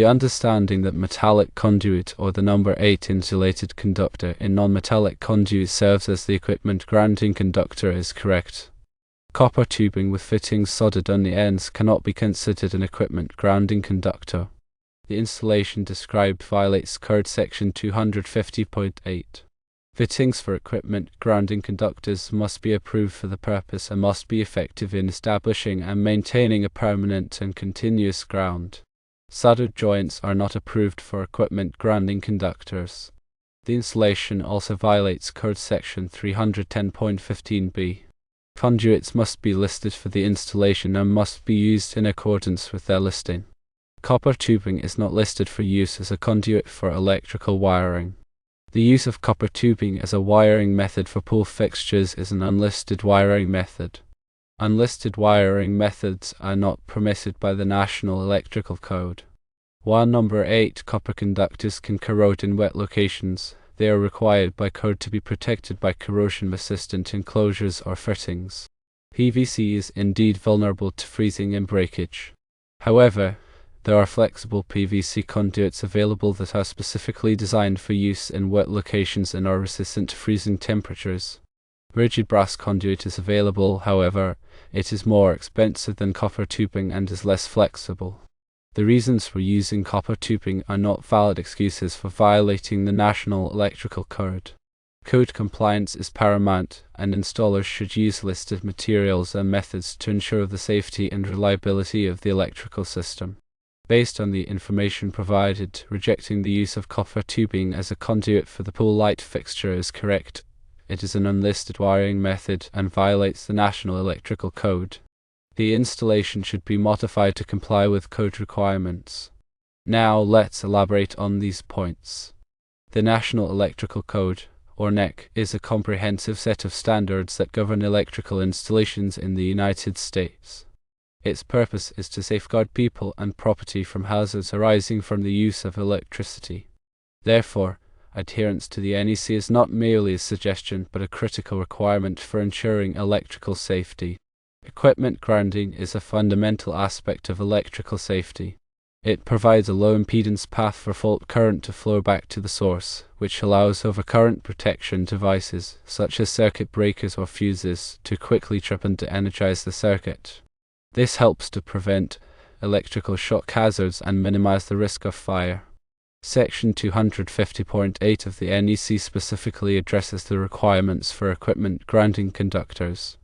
The understanding that metallic conduit or the number 8 insulated conductor in non-metallic conduit serves as the equipment grounding conductor is correct. Copper tubing with fittings soldered on the ends cannot be considered an equipment grounding conductor. The installation described violates Code Section 250.8. Fittings for equipment grounding conductors must be approved for the purpose and must be effective in establishing and maintaining a permanent and continuous ground. Soldered joints are not approved for equipment grounding conductors. The installation also violates Code Section 310.15b. Conduits must be listed for the installation and must be used in accordance with their listing. Copper tubing is not listed for use as a conduit for electrical wiring. The use of copper tubing as a wiring method for pool fixtures is an unlisted wiring method. Unlisted wiring methods are not permitted by the National Electrical Code. While number 8 copper conductors can corrode in wet locations, they are required by code to be protected by corrosion-resistant enclosures or fittings. PVC is indeed vulnerable to freezing and breakage. However, there are flexible PVC conduits available that are specifically designed for use in wet locations and are resistant to freezing temperatures. Rigid brass conduit is available, however, it is more expensive than copper tubing and is less flexible. The reasons for using copper tubing are not valid excuses for violating the National Electrical Code. Code compliance is paramount, and installers should use listed materials and methods to ensure the safety and reliability of the electrical system. Based on the information provided, rejecting the use of copper tubing as a conduit for the pool light fixture is correct. It is an unlisted wiring method and violates the National Electrical Code. The installation should be modified to comply with code requirements. Now let's elaborate on these points. The National Electrical Code, or NEC, is a comprehensive set of standards that govern electrical installations in the United States. Its purpose is to safeguard people and property from hazards arising from the use of electricity. Therefore, adherence to the NEC is not merely a suggestion but a critical requirement for ensuring electrical safety. Equipment grounding is a fundamental aspect of electrical safety. It provides a low impedance path for fault current to flow back to the source, which allows overcurrent protection devices, such as circuit breakers or fuses, to quickly trip and de-energize the circuit. This helps to prevent electrical shock hazards and minimize the risk of fire. Section 250.8 of the NEC specifically addresses the requirements for equipment grounding conductors.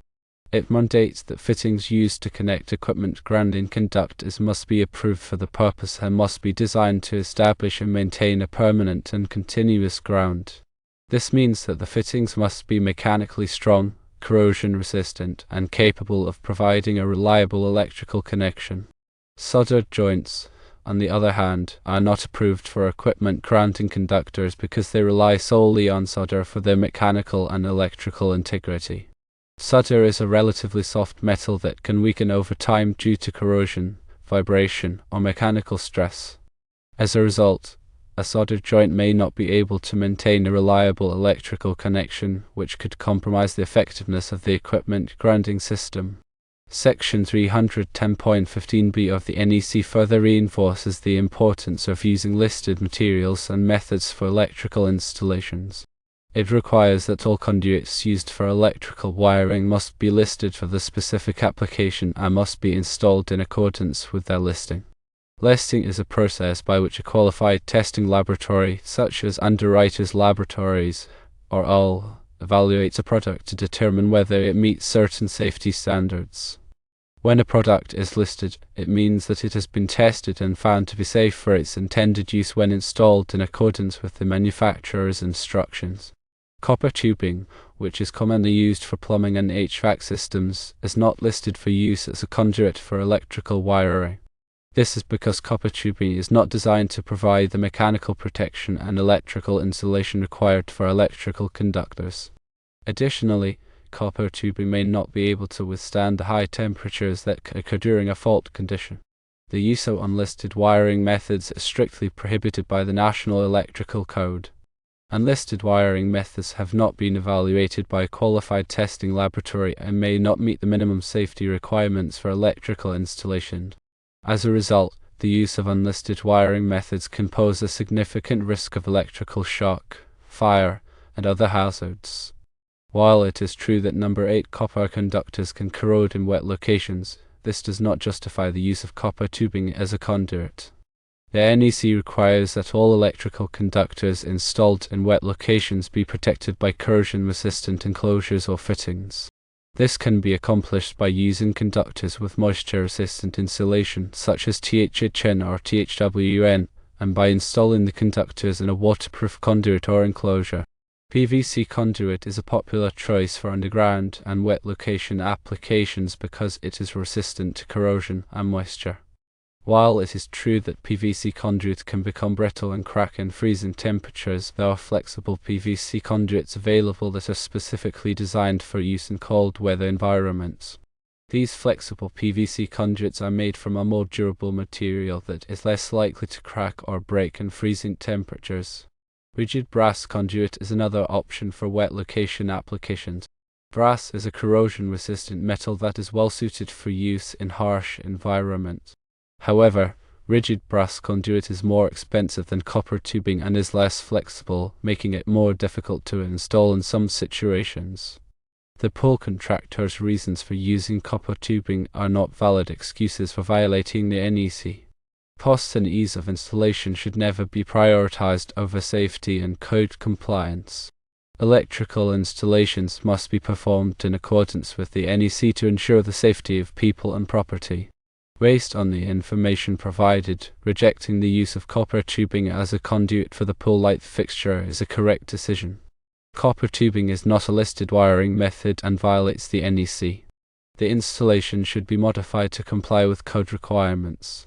It mandates that fittings used to connect equipment grounding conductors must be approved for the purpose and must be designed to establish and maintain a permanent and continuous ground. This means that the fittings must be mechanically strong, corrosion-resistant, and capable of providing a reliable electrical connection. Soldered joints, on the other hand, are not approved for equipment grounding conductors because they rely solely on solder for their mechanical and electrical integrity. Solder is a relatively soft metal that can weaken over time due to corrosion, vibration, or mechanical stress. As a result, a soldered joint may not be able to maintain a reliable electrical connection, which could compromise the effectiveness of the equipment grounding system. Section 310.15b of the NEC further reinforces the importance of using listed materials and methods for electrical installations. It requires that all conduits used for electrical wiring must be listed for the specific application and must be installed in accordance with their listing. Listing is a process by which a qualified testing laboratory, such as Underwriters Laboratories or UL, evaluates a product to determine whether it meets certain safety standards. When a product is listed, it means that it has been tested and found to be safe for its intended use when installed in accordance with the manufacturer's instructions. Copper tubing, which is commonly used for plumbing and HVAC systems, is not listed for use as a conduit for electrical wiring. This is because copper tubing is not designed to provide the mechanical protection and electrical insulation required for electrical conductors. Additionally, copper tubing may not be able to withstand the high temperatures that occur during a fault condition. The use of unlisted wiring methods is strictly prohibited by the National Electrical Code. Unlisted wiring methods have not been evaluated by a qualified testing laboratory and may not meet the minimum safety requirements for electrical installation. As a result, the use of unlisted wiring methods can pose a significant risk of electrical shock, fire, and other hazards. While it is true that number 8 copper conductors can corrode in wet locations, this does not justify the use of copper tubing as a conduit. The NEC requires that all electrical conductors installed in wet locations be protected by corrosion-resistant enclosures or fittings. This can be accomplished by using conductors with moisture-resistant insulation such as THHN or THWN, and by installing the conductors in a waterproof conduit or enclosure. PVC conduit is a popular choice for underground and wet location applications because it is resistant to corrosion and moisture. While it is true that PVC conduit can become brittle and crack in freezing temperatures, there are flexible PVC conduits available that are specifically designed for use in cold weather environments. These flexible PVC conduits are made from a more durable material that is less likely to crack or break in freezing temperatures. Rigid brass conduit is another option for wet location applications. Brass is a corrosion-resistant metal that is well suited for use in harsh environments. However, rigid brass conduit is more expensive than copper tubing and is less flexible, making it more difficult to install in some situations. The pool contractor's reasons for using copper tubing are not valid excuses for violating the NEC. Cost and ease of installation should never be prioritized over safety and code compliance. Electrical installations must be performed in accordance with the NEC to ensure the safety of people and property. Based on the information provided, rejecting the use of copper tubing as a conduit for the pool light fixture is a correct decision. Copper tubing is not a listed wiring method and violates the NEC. The installation should be modified to comply with code requirements.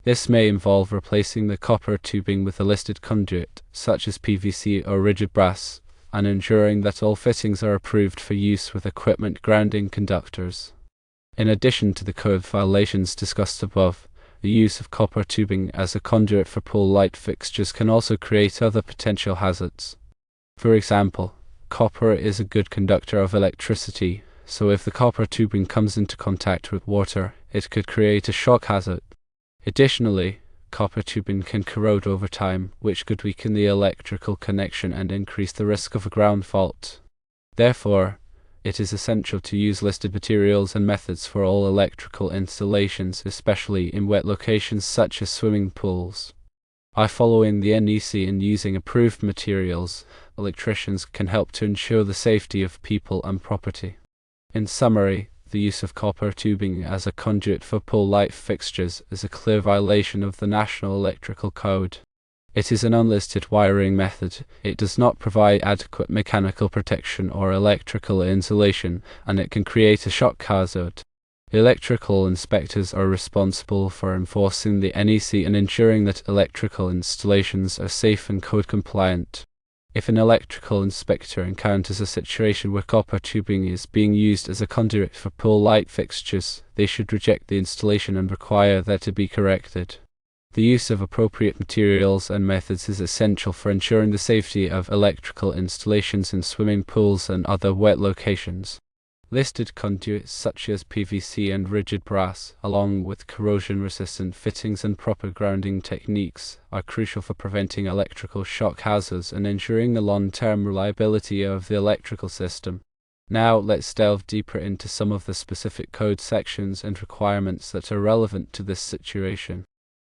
This may involve replacing the copper tubing with a listed conduit, such as PVC or rigid brass, and ensuring that all fittings are approved for use with equipment grounding conductors. In addition to the code violations discussed above, the use of copper tubing as a conduit for pool light fixtures can also create other potential hazards. For example, copper is a good conductor of electricity, so if the copper tubing comes into contact with water, it could create a shock hazard. Additionally, copper tubing can corrode over time, which could weaken the electrical connection and increase the risk of a ground fault. Therefore, it is essential to use listed materials and methods for all electrical installations, especially in wet locations such as swimming pools. By following the NEC and using approved materials, electricians can help to ensure the safety of people and property. In summary, the use of copper tubing as a conduit for pool light fixtures is a clear violation of the National Electrical Code. It is an unlisted wiring method, it does not provide adequate mechanical protection or electrical insulation, and it can create a shock hazard. Electrical inspectors are responsible for enforcing the NEC and ensuring that electrical installations are safe and code compliant. If an electrical inspector encounters a situation where copper tubing is being used as a conduit for pool light fixtures, they should reject the installation and require that it be corrected. The use of appropriate materials and methods is essential for ensuring the safety of electrical installations in swimming pools and other wet locations. Listed conduits such as PVC and rigid brass, along with corrosion-resistant fittings and proper grounding techniques, are crucial for preventing electrical shock hazards and ensuring the long-term reliability of the electrical system. Now let's delve deeper into some of the specific code sections and requirements that are relevant to this situation.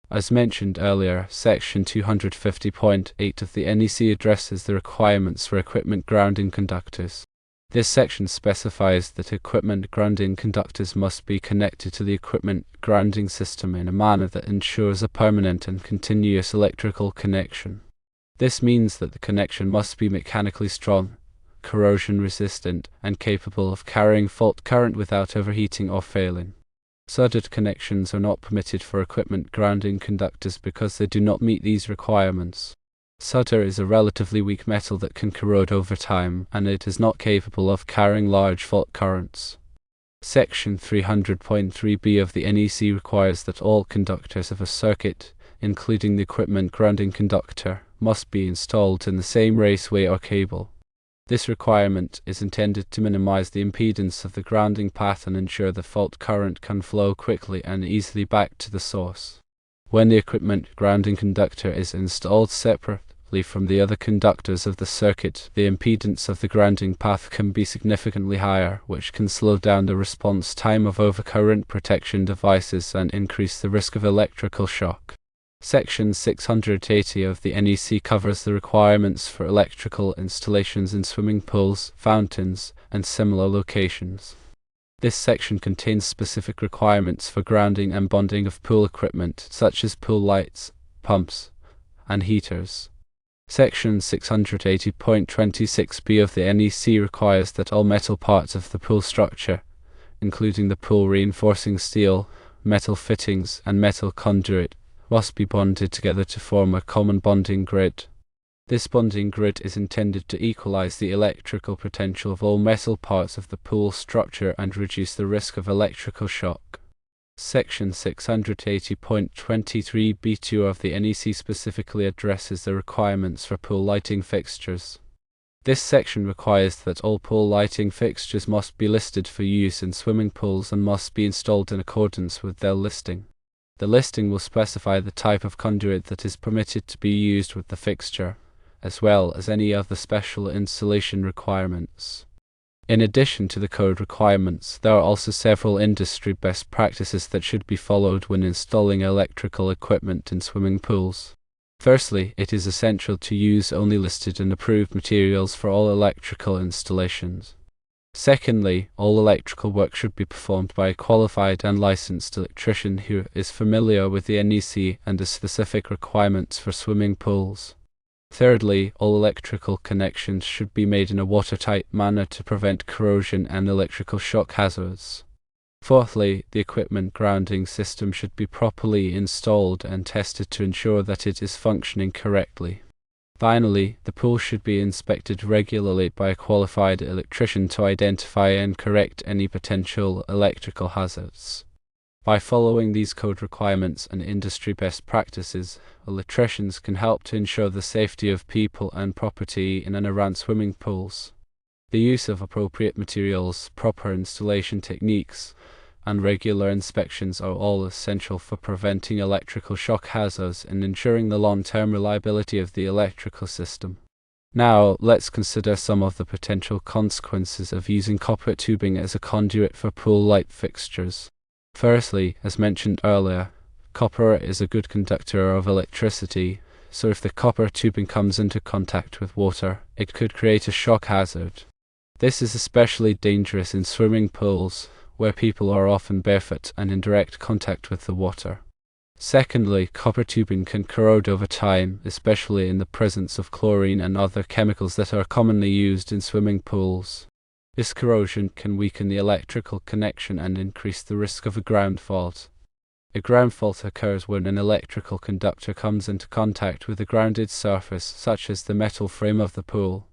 As mentioned earlier, Section 250.8 of the NEC addresses the requirements for equipment grounding conductors. This section specifies that equipment grounding conductors must be connected to the equipment grounding system in a manner that ensures a permanent and continuous electrical connection. This means that the connection must be mechanically strong, corrosion resistant, and capable of carrying fault current without overheating or failing. Soldered connections are not permitted for equipment grounding conductors because they do not meet these requirements. Solder is a relatively weak metal that can corrode over time, and it is not capable of carrying large fault currents. Section 300.3b of the NEC requires that all conductors of a circuit, including the equipment grounding conductor, must be installed in the same raceway or cable. This requirement is intended to minimize the impedance of the grounding path and ensure the fault current can flow quickly and easily back to the source. When the equipment grounding conductor is installed separately from the other conductors of the circuit, the impedance of the grounding path can be significantly higher, which can slow down the response time of overcurrent protection devices and increase the risk of electrical shock. Section 680 of the NEC covers the requirements for electrical installations in swimming pools, fountains, and similar locations. This section contains specific requirements for grounding and bonding of pool equipment, such as pool lights, pumps, and heaters. Section 680.26b of the NEC requires that all metal parts of the pool structure, including the pool reinforcing steel, metal fittings, and metal conduit, must be bonded together to form a common bonding grid. This bonding grid is intended to equalize the electrical potential of all metal parts of the pool structure and reduce the risk of electrical shock. Section 680.23b2 of the NEC specifically addresses the requirements for pool lighting fixtures. This section requires that all pool lighting fixtures must be listed for use in swimming pools and must be installed in accordance with their listing. The listing will specify the type of conduit that is permitted to be used with the fixture, as well as any other special installation requirements. In addition to the code requirements, there are also several industry best practices that should be followed when installing electrical equipment in swimming pools. Firstly, it is essential to use only listed and approved materials for all electrical installations. Secondly, all electrical work should be performed by a qualified and licensed electrician who is familiar with the NEC and the specific requirements for swimming pools. Thirdly, all electrical connections should be made in a watertight manner to prevent corrosion and electrical shock hazards. Fourthly, the equipment grounding system should be properly installed and tested to ensure that it is functioning correctly. Finally, the pool should be inspected regularly by a qualified electrician to identify and correct any potential electrical hazards. By following these code requirements and industry best practices, electricians can help to ensure the safety of people and property in and around swimming pools. The use of appropriate materials, proper installation techniques, and regular inspections are all essential for preventing electrical shock hazards and ensuring the long-term reliability of the electrical system. Now, let's consider some of the potential consequences of using copper tubing as a conduit for pool light fixtures. Firstly, as mentioned earlier, copper is a good conductor of electricity, so if the copper tubing comes into contact with water, it could create a shock hazard. This is especially dangerous in swimming pools, where people are often barefoot and in direct contact with the water. Secondly, copper tubing can corrode over time, especially in the presence of chlorine and other chemicals that are commonly used in swimming pools. This corrosion can weaken the electrical connection and increase the risk of a ground fault. A ground fault occurs when an electrical conductor comes into contact with a grounded surface, such as the metal frame of the pool.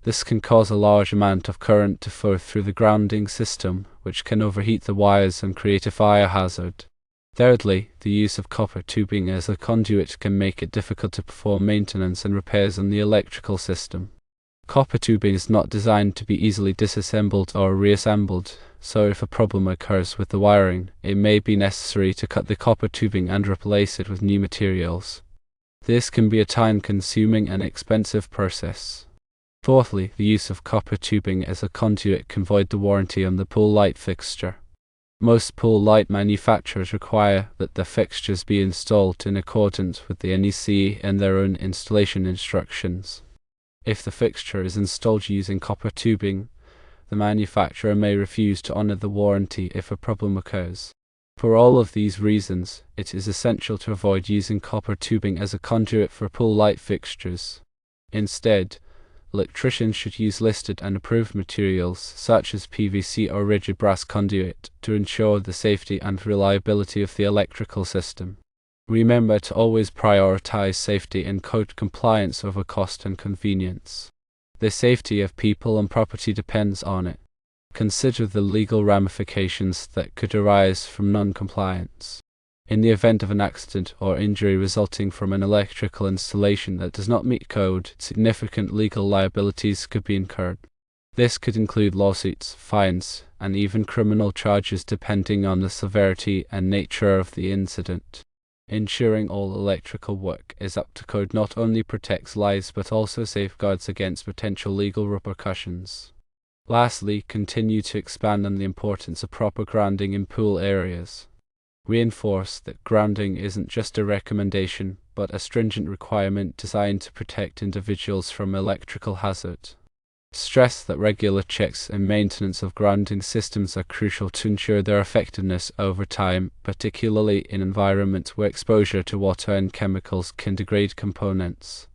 This can cause a large amount of current to flow through the grounding system, which can overheat the wires and create a fire hazard. Thirdly, the use of copper tubing as a conduit can make it difficult to perform maintenance and repairs on the electrical system. Copper tubing is not designed to be easily disassembled or reassembled, so if a problem occurs with the wiring, it may be necessary to cut the copper tubing and replace it with new materials. This can be a time-consuming and expensive process. Fourthly, the use of copper tubing as a conduit can void the warranty on the pool light fixture. Most pool light manufacturers require that the fixtures be installed in accordance with the NEC and their own installation instructions. If the fixture is installed using copper tubing, the manufacturer may refuse to honor the warranty if a problem occurs. For all of these reasons, it is essential to avoid using copper tubing as a conduit for pool light fixtures. Instead, electricians should use listed and approved materials such as PVC or rigid brass conduit to ensure the safety and reliability of the electrical system. Remember to always prioritize safety and code compliance over cost and convenience. The safety of people and property depends on it. Consider the legal ramifications that could arise from non-compliance. In the event of an accident or injury resulting from an electrical installation that does not meet code, significant legal liabilities could be incurred. This could include lawsuits, fines, and even criminal charges depending on the severity and nature of the incident. Ensuring all electrical work is up to code not only protects lives but also safeguards against potential legal repercussions. Lastly, continue to expand on the importance of proper grounding in pool areas. Reinforce that grounding isn't just a recommendation, but a stringent requirement designed to protect individuals from electrical hazard. Stress that regular checks and maintenance of grounding systems are crucial to ensure their effectiveness over time, particularly in environments where exposure to water and chemicals can degrade components.